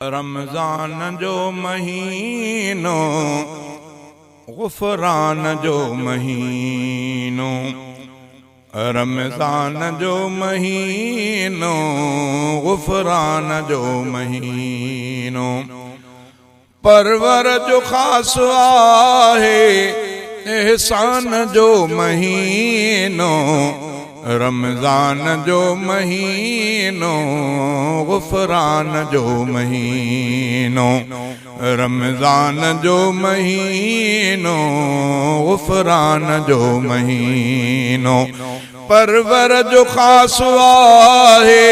रमज़ान जो महीनो गुफ़रान जो महीनो, रमज़ान जो महीनो गुफ़रान जो महीनो, परवर जो ख़ास आहे एहसान जो महीनो, रमज़ान जो महीनो गुफ़रान जो महीनो, रमज़ान जो महीनो गुफ़रान जो महीनो, परवर जो ख़ास आहे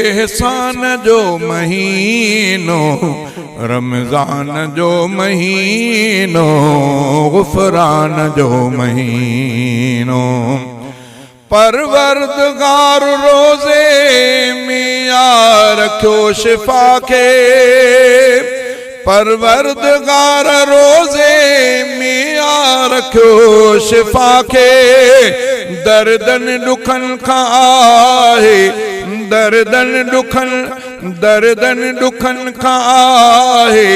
एहसान जो महीनो, रमज़ान जो महीनो गुफ़रान जो महीनो, परवरदिगार रोज़े में आ रखियो शिफ़ा के, परवरदिगार रोज़े में आ रखियो शिफ़ा के, दर्दन दुखन खां आहे दर्दन दुखन खां आहे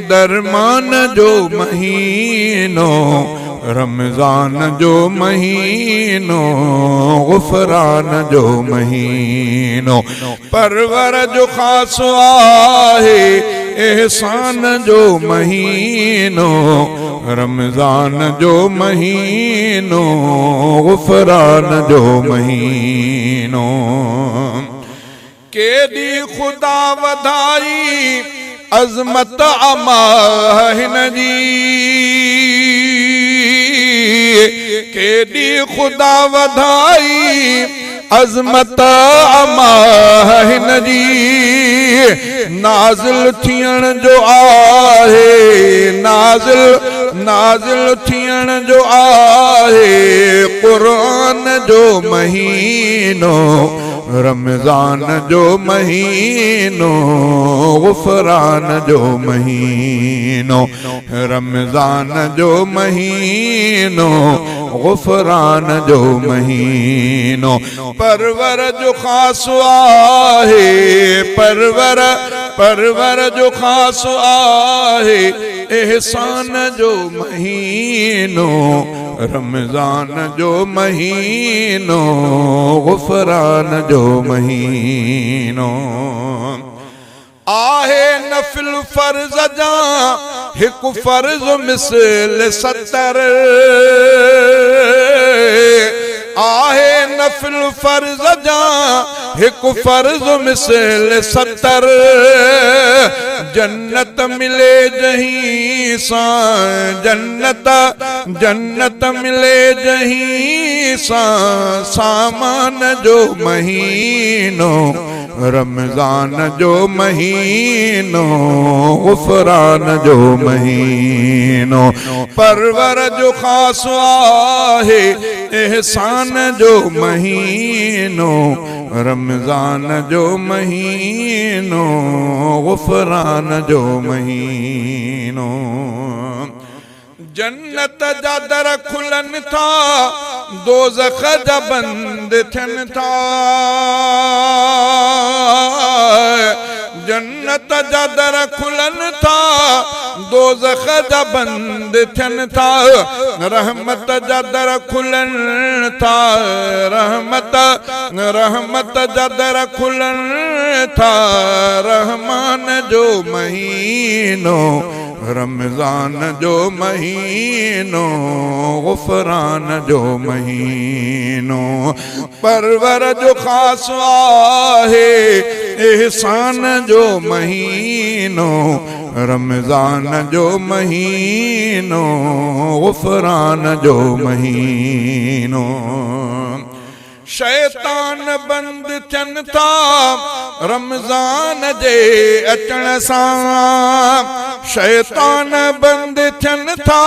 दरमान जो महीनो, रमज़ान जो महीनो गुफ़रान जो महीनो, परवर जो ख़ास आहे एहसान जो महीनो, रमज़ान जो महीनो गुफ़रान जो महीनो, केॾी ख़ुदा वधाई अज़मत अमा हिन जी, केॾी ख़ुदा वधाई अज़मत अमा हिन जी, नाज़िल थियण जो आहे नाज़िल थियण जो आहे क़ुरान जो महीनो, रमज़ान जो महीनो गुफ़रान जो महीनो, रमज़ान जो महीनो गुफ़रान जो महीनो, परवर जो ख़ास आहे परवर जो ख़ास आहे एहसान जो महीनो, रमज़ान जो महीनो गुफ़रान जो महीनो, आहे नफ़िल फ़र्ज़ जा हिकु फ़र्ज़ मिसल 70, आहे नफ़िल फ़र्ज़ जा हिकु फ़र्ज़ मिसल 70, जन्नत मिले जहीं सां जन्नत मिले जहीं सां सामान जो महीनो, रमज़ान जो महीनो गुफ़रान जो महीनो, परवर जो ख़ास आहे एहसान जो महीनो, रमज़ान जो महीनो गुफ़रान जो महीनो, जन्नत जा दर खुलन था दोज़ख जा बंद थियन था, जन्नत जा दर खुलन था दोज़ख जा बंद थियन था, रहमत जा दर खुलन था रहमत जा दर खुलन था, रहमान जो महीनो, रमज़ान जो महीनो गुफ़रान जो महीनो, परवर जो ख़ास आहे एहसान जो महीनो, रमज़ान जो महीनो गुफ़रान जो महीनो, शैतान बंद थियन था रमज़ान जे अचण सां, शैतान बंद थियन था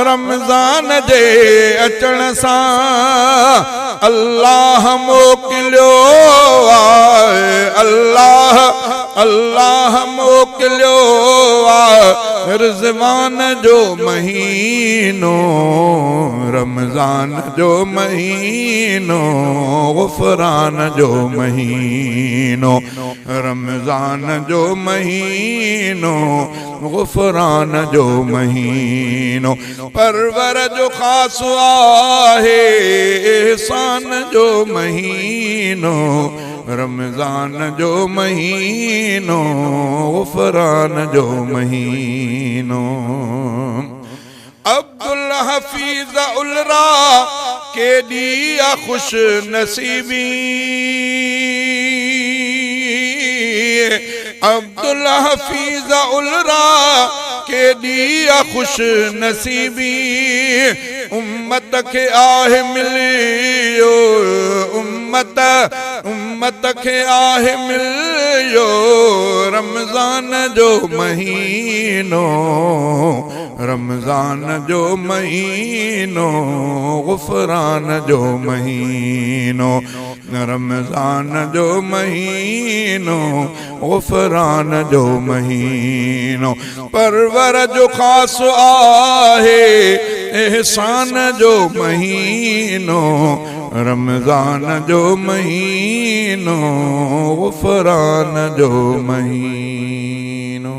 रमज़ान जे अचण सां, अल्लाह मोकिलियो आहे अल्लाह मोकिलियो आहे रिज़वान जो महीनो रमज़ान जो महीनो ग़ुफ़रान जो महीनो रमज़ान जो महीनो ग़ुफ़रान जो महीनो परवर जो ख़ास आहे एहसान जो महीनो रमज़ान जो महीनो ग़ुफ़रान जो महीनो अब्दुल हफीज़ उलरा केॾी आ खुश नसीबी अब्दुल हफीज़ उलरा केॾी आ खुश नसीबी उम्मत के आहे मिलियो उम्मत के आहे मिलियो रमज़ान जो महीनो रमज़ान जो महीनो ग़ुफ़रान जो महीनो रमज़ान जो महीनो ग़ुफ़रान जो महीनो परवर जो ख़ास आहे एहसान जो महीनो रमज़ान जो महीनो ग़ुफ़रान जो महीनो